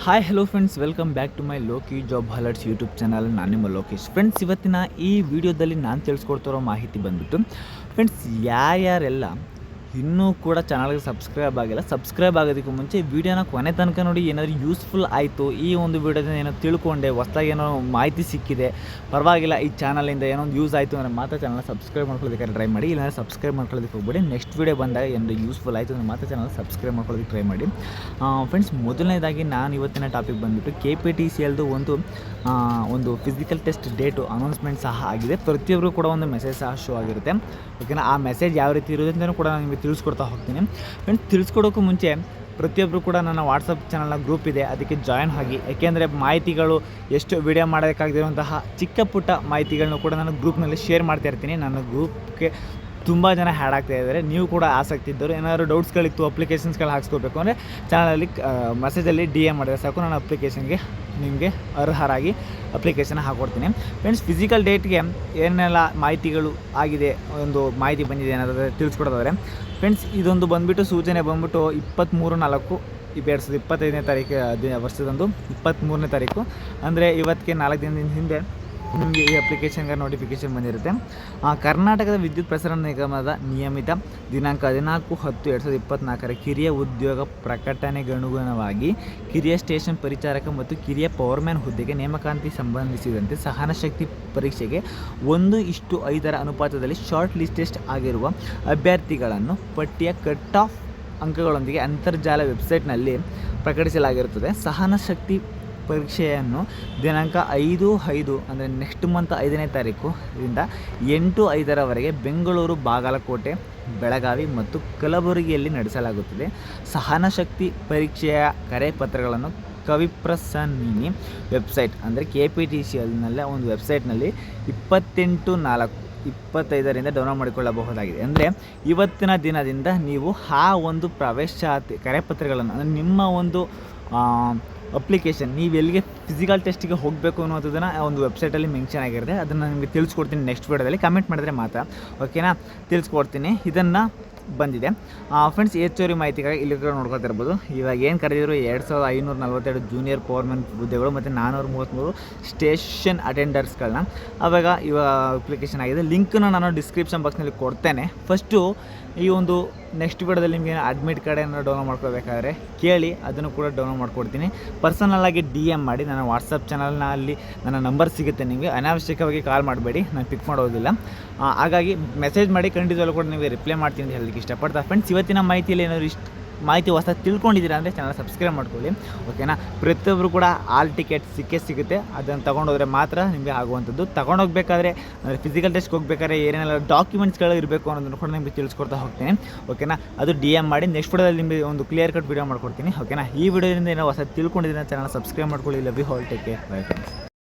Hi hello friends, welcome back to my Loki job alerts YouTube channel. ನಾನು ನಿಮ್ಮ Lokesh. Friends, ಇವತ್ತಿನ ಈ ವಿಡಿಯೋದಲ್ಲಿ ನಾನು ತಿಳಿಸ್ಕೊಡ್ತಿರೋ ಮಾಹಿತಿ ಬಂದ್ಬಿಟ್ಟು ಫ್ರೆಂಡ್ಸ್, ಯಾರ್ಯಾರೆಲ್ಲ ಇನ್ನೂ ಕೂಡ ಚಾನಲ್ಗೆ ಸಬ್ಸ್ಕ್ರೈಬ್ ಆಗೋದಕ್ಕೂ ಮುಂಚೆ ವಿಡಿಯೋನ ಕೊನೆ ತನಕ ನೋಡಿ. ಏನಾದರೂ ಯೂಸ್ಫುಲ್ ಆಯಿತು, ಈ ಒಂದು ವಿಡಿಯೋದಿಂದ ಏನೋ ತಿಳ್ಕೊಂಡೆ, ಹೊಸದಾಗಿ ಏನೋ ಮಾಹಿತಿ ಸಿಕ್ಕಿದೆ, ಪರವಾಗಿಲ್ಲ, ಈ ಚಾನಲಿಂದ ಏನೋ ಒಂದು ಯೂಸ್ ಆಯಿತು ಅಂದರೆ ಮಾತ್ರ ಚಾನಲ್ ಸಬ್ಸ್ಕ್ರೈಬ್ ಮಾಡ್ಕೊಳ್ಳೋದಕ್ಕೆ ಟ್ರೈ ಮಾಡಿ. ಇಲ್ಲಾಂದರೆ ಸಬ್ಸ್ಕ್ರೈಬ್ ಮಾಡ್ಕೊಳ್ಳೋದಕ್ಕೆ ಹೋಗ್ಬೇಡಿ. ನೆಕ್ಸ್ಟ್ ವಿಡಿಯೋ ಬಂದಾಗ ಏನಾದರೂ ಯೂಸ್ಫುಲ್ ಆಯಿತು ಅಂದರೆ ಮಾತ್ರ ಚಾನಲ್ ಸಬ್ಸ್ಕ್ರೈಬ್ ಮಾಡ್ಕೊಳ್ಳೋದಕ್ಕೆ ಟ್ರೈ ಮಾಡಿ. ಫ್ರೆಂಡ್ಸ್, ಮೊದಲನೇದಾಗಿ ನಾನು ಇವತ್ತಿನ ಟಾಪಿಕ್ ಬಂದುಬಿಟ್ಟು KPTCLದು ಒಂದು ಫಿಸಿಕಲ್ ಟೆಸ್ಟ್ ಡೇಟು ಅನೌನ್ಸ್ಮೆಂಟ್ ಸಹ ಆಗಿದೆ. ಪ್ರತಿಯೊಬ್ಬರು ಕೂಡ ಒಂದು ಮೆಸೇಜ್ ಸಹ ಶೋ ಆಗಿರುತ್ತೆ. ಓಕೆನಾ, ಆ ಮೆಸೇಜ್ ಯಾವ ರೀತಿ ಇರೋದ್ರಿಂದನೂ ಕೂಡ ನಾನು ನಿಮಗೆ ತಿಳಿಸ್ಕೊಡ್ತಾ ಹೋಗ್ತೀನಿ. ಫ್ರೆಂಡ್ಸ್, ತಿಳಿಸ್ಕೊಡೋಕ್ಕೂ ಮುಂಚೆ ಪ್ರತಿಯೊಬ್ಬರು ಕೂಡ ನನ್ನ ವಾಟ್ಸಪ್ ಚಾನಲ್ನ ಗ್ರೂಪ್ ಇದೆ, ಅದಕ್ಕೆ ಜಾಯ್ನ್ ಆಗಿ. ಯಾಕೆಂದರೆ ಮಾಹಿತಿಗಳು ಎಷ್ಟು ವಿಡಿಯೋ ಮಾಡೋದಕ್ಕಾಗದಿರುವಂತಹ ಚಿಕ್ಕ ಪುಟ್ಟ ಮಾಹಿತಿಗಳನ್ನು ಕೂಡ ನಾನು ಗ್ರೂಪ್ನಲ್ಲಿ ಶೇರ್ ಮಾಡ್ತಾ ಇರ್ತೀನಿ. ನನ್ನ ಗ್ರೂಪ್ಗೆ ತುಂಬ ಜನ ಹ್ಯಾಡ್ ಆಗ್ತಾಯಿದ್ದಾರೆ. ನೀವು ಕೂಡ ಆಸಕ್ತಿ ಇದ್ದರು, ಏನಾದರೂ ಡೌಟ್ಸ್ಗಳಿತ್ತು, ಅಪ್ಲಿಕೇಶನ್ಸ್ಗಳು ಹಾಕ್ಸ್ಕೋಬೇಕು ಅಂದರೆ ಚಾನಲಲ್ಲಿ ಮೆಸೇಜಲ್ಲಿ DM ಮಾಡಿದ್ರೆ ಸಾಕು, ನಾನು ಅಪ್ಲಿಕೇಶನ್ಗೆ ನಿಮಗೆ ಅರ್ಹರಾಗಿ ಅಪ್ಲಿಕೇಶನ್ ಹಾಕ್ಕೊಡ್ತೀನಿ. ಫ್ರೆಂಡ್ಸ್, ಫಿಸಿಕಲ್ ಡೇಟ್ಗೆ ಏನೆಲ್ಲ ಮಾಹಿತಿಗಳು ಆಗಿದೆ, ಒಂದು ಮಾಹಿತಿ ಬಂದಿದೆ ಏನಾದರೂ ತಿಳಿಸ್ಕೊಡೋದಾದರೆ ಫ್ರೆಂಡ್ಸ್, ಇದೊಂದು ಬಂದುಬಿಟ್ಟು ಸೂಚನೆ ಬಂದುಬಿಟ್ಟು 23/4/2025 ತಾರೀಕು ವರ್ಷದಂದು 23ನೇ ತಾರೀಕು ಅಂದರೆ ಇವತ್ತಿಗೆ 4 ದಿನದ ಹಿಂದೆ ನಿಮಗೆ ಈ ಅಪ್ಲಿಕೇಶನ್ಗೆ ನೋಟಿಫಿಕೇಷನ್ ಬಂದಿರುತ್ತೆ. ಕರ್ನಾಟಕದ ವಿದ್ಯುತ್ ಪ್ರಸರಣ ನಿಗಮದ ನಿಯಮಿತ ದಿನಾಂಕ 14/10/2024 ಕಿರಿಯ ಉದ್ಯೋಗ ಪ್ರಕಟಣೆಗನುಗುಣವಾಗಿ ಕಿರಿಯ ಸ್ಟೇಷನ್ ಪರಿಚಾರಕ ಮತ್ತು ಕಿರಿಯ ಪವರ್ಮ್ಯಾನ್ ಹುದ್ದೆಗೆ ನೇಮಕಾತಿ ಸಂಬಂಧಿಸಿದಂತೆ ಸಹನಶಕ್ತಿ ಪರೀಕ್ಷೆಗೆ 1:5 ಅನುಪಾತದಲ್ಲಿ ಶಾರ್ಟ್ ಲಿಸ್ಟೆಸ್ಟ್ ಆಗಿರುವ ಅಭ್ಯರ್ಥಿಗಳನ್ನು ಪಟ್ಟಿಯ ಕಟ್ ಆಫ್ ಅಂಕಗಳೊಂದಿಗೆ ಅಂತರ್ಜಾಲ ವೆಬ್ಸೈಟ್ನಲ್ಲಿ ಪ್ರಕಟಿಸಲಾಗಿರುತ್ತದೆ. ಸಹನಶಕ್ತಿ ಪರೀಕ್ಷೆಯನ್ನು ದಿನಾಂಕ 5/5 ಅಂದರೆ ನೆಕ್ಸ್ಟ್ ಮಂತ್ 5ನೇ ತಾರೀಕುದಿಂದ 8/5 ಬೆಂಗಳೂರು, ಬಾಗಲಕೋಟೆ, ಬೆಳಗಾವಿ ಮತ್ತು ಕಲಬುರಗಿಯಲ್ಲಿ ನಡೆಸಲಾಗುತ್ತದೆ. ಸಹನಶಕ್ತಿ ಪರೀಕ್ಷೆಯ ಕರೆಪತ್ರಗಳನ್ನು ಕವಿಪ್ರಸನ್ನಿನಿ ವೆಬ್ಸೈಟ್ ಅಂದರೆ KPTCLನಲ್ಲೇ ಒಂದು ವೆಬ್ಸೈಟ್ನಲ್ಲಿ 28/4/25 ಡೌನ್ಲೋಡ್ ಮಾಡಿಕೊಳ್ಳಬಹುದಾಗಿದೆ. ಅಂದರೆ ಇವತ್ತಿನ ದಿನದಿಂದ ನೀವು ಆ ಒಂದು ಪ್ರವೇಶಾತಿ ಕರೆಪತ್ರಗಳನ್ನು ಅಂದರೆ ನಿಮ್ಮ ಒಂದು ಅಪ್ಲಿಕೇಶನ್ ನೀವು ಎಲ್ಲಿಗೆ ಫಿಸಿಕಲ್ ಟೆಸ್ಟಿಗೆ ಹೋಗಬೇಕು ಅನ್ನೋದನ್ನು ಒಂದು ವೆಬ್ಸೈಟಲ್ಲಿ ಮೆನ್ಷನ್ ಆಗಿರುತ್ತೆ. ಅದನ್ನು ನಿಮಗೆ ತಿಳಿಸ್ಕೊಡ್ತೀನಿ ನೆಕ್ಸ್ಟ್ ವಿಡಿಯೋದಲ್ಲಿ. ಕಮೆಂಟ್ ಮಾಡಿದ್ರೆ ಮಾತ್ರ, ಓಕೆನಾ, ತಿಳಿಸ್ಕೊಡ್ತೀನಿ. ಇದನ್ನು ಬಂದಿದೆ. ಫ್ರೆಂಡ್ಸ್, ಹೆಚ್ಚುವರಿ ಮಾಹಿತಿಗಾಗಿ ಇಲ್ಲಿ ಕೂಡ ನೋಡ್ಕೊತಿರ್ಬೋದು. ಇವಾಗ ಏನು ಕರೆದಿದ್ರು 2542 ಜೂನಿಯರ್ ಪವರ್ಮ್ಯಾನ್ ಹುದ್ದೆಗಳು ಮತ್ತು 433 ಸ್ಟೇಷನ್ ಅಟೆಂಡರ್ಸ್ಗಳನ್ನ ಇವಾಗ ಅಪ್ಲಿಕೇಶನ್ ಆಗಿದೆ. ಲಿಂಕನ್ನು ನಾನು ಡಿಸ್ಕ್ರಿಪ್ಷನ್ ಬಾಕ್ಸ್ನಲ್ಲಿ ಕೊಡ್ತೇನೆ. ಫಸ್ಟು ಈ ಒಂದು ನೆಕ್ಸ್ಟ್ ವಿಡಿಯೋದಲ್ಲಿ ನಿಮಗೆ ಅಡ್ಮಿಟ್ ಕಾರ್ಡ್ ಏನಾದ್ರು ಡೌನ್ಲೋಡ್ ಮಾಡ್ಕೋಬೇಕಾದ್ರೆ ಕೇಳಿ, ಅದನ್ನು ಕೂಡ ಡೌನ್ಲೋಡ್ ಮಾಡ್ಕೊಡ್ತೀನಿ. ಪರ್ಸನಲಾಗಿ DM ಮಾಡಿ. ನನ್ನ ವಾಟ್ಸಪ್ ಚಾನಲ್ನ ಅಲ್ಲಿ ನನ್ನ ನಂಬರ್ ಸಿಗುತ್ತೆ ನಿಮಗೆ. ಅನಾವಶ್ಯಕವಾಗಿ ಕಾಲ್ ಮಾಡಬೇಡಿ, ನಾನು ಪಿಕ್ ಮಾಡೋದಿಲ್ಲ. ಹಾಗಾಗಿ ಮೆಸೇಜ್ ಮಾಡಿ, ಖಂಡಿತವಾಗ್ಲೂ ಕೂಡ ನಿಮಗೆ ರಿಪ್ಲೈ ಮಾಡ್ತೀನಿ ಅಂತ ಹೇಳೋದಕ್ಕೆ ಇಷ್ಟಪಡ್ತಾ. ಫ್ರೆಂಡ್ಸ್, ಇವತ್ತಿನ ಮಾಹಿತಿಯಲ್ಲಿ ಏನಾದರೂ ಮಾಹಿತಿ ಹೊಸ ತಿಳ್ಕೊಂಡಿದ್ದೀರಾ ಅಂದರೆ ಚಾನಲ್ ಸಬ್ಸ್ಕ್ರೈಬ್ ಮಾಡ್ಕೊಳ್ಳಿ, ಓಕೆನಾ. ಪ್ರತಿಯೊಬ್ಬರು ಕೂಡ ಆಲ್ ಟಿಕೆಟ್ ಸಿಗುತ್ತೆ. ಅದನ್ನು ತೊಗೊಂಡೋದ್ರೆ ಮಾತ್ರ ನಿಮಗೆ ಆಗುವಂಥದ್ದು. ತೊಗೊಂಡೋಗ್ಬೇಕಾದ್ರೆ ಅಂದರೆ ಫಿಸಿಕಲ್ ಟೆಸ್ಟ್ಗೆ ಹೋಗ್ಬೇಕಾದ್ರೆ ಏನೇನೆಲ್ಲ ಡಾಕ್ಯುಮೆಂಟ್ಸ್ಗಳು ಇರಬೇಕು ಅನ್ನೋದನ್ನು ಕೂಡ ನಿಮಗೆ ತಿಳಿಸ್ಕೊಡ್ತಾ ಹೋಗ್ತೀನಿ, ಓಕೆನಾ. ಅದು DM ಮಾಡಿ. ನೆಕ್ಸ್ಟ್ ವಿಡಿಯೋದಲ್ಲಿ ನಿಮಗೆ ಒಂದು ಕ್ಲಿಯರ್ ಕಟ್ ವಿಡಿಯೋ ಮಾಡ್ಕೊಡ್ತೀನಿ, ಓಕೆನಾ. ಈ ವಿಡಿಯೋದಿಂದ ಏನೋ ಹೊಸ ತಿಳ್ಕೊಂಡಿದ್ದೀನಿ, ಚಾನಲ್ ಸಬ್ಸ್ಕ್ರೈಬ್ ಮಾಡ್ಕೊಳ್ಳಿ. Love you all, take care, bye friends.